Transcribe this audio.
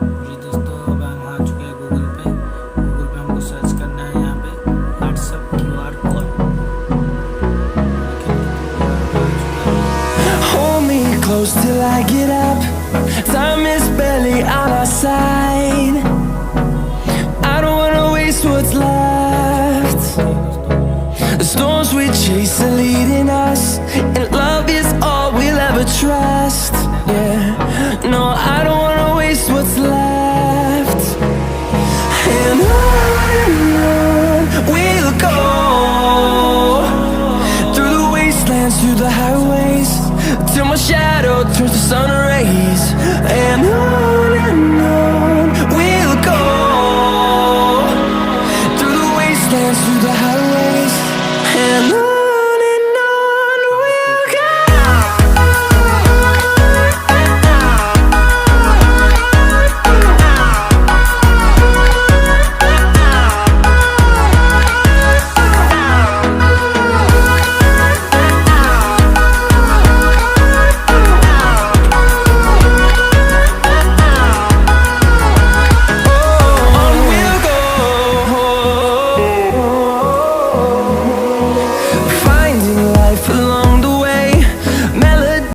जी दोस्तों, अब हम आ चुके हैं गूगल पे हमको सर्च करना है यहाँ पे WhatsApp QR code. Hold me close till I get up. Time is barely on our side. I don't wanna waste what's left. The storms we chase are leading us, and love is all we'll ever trust.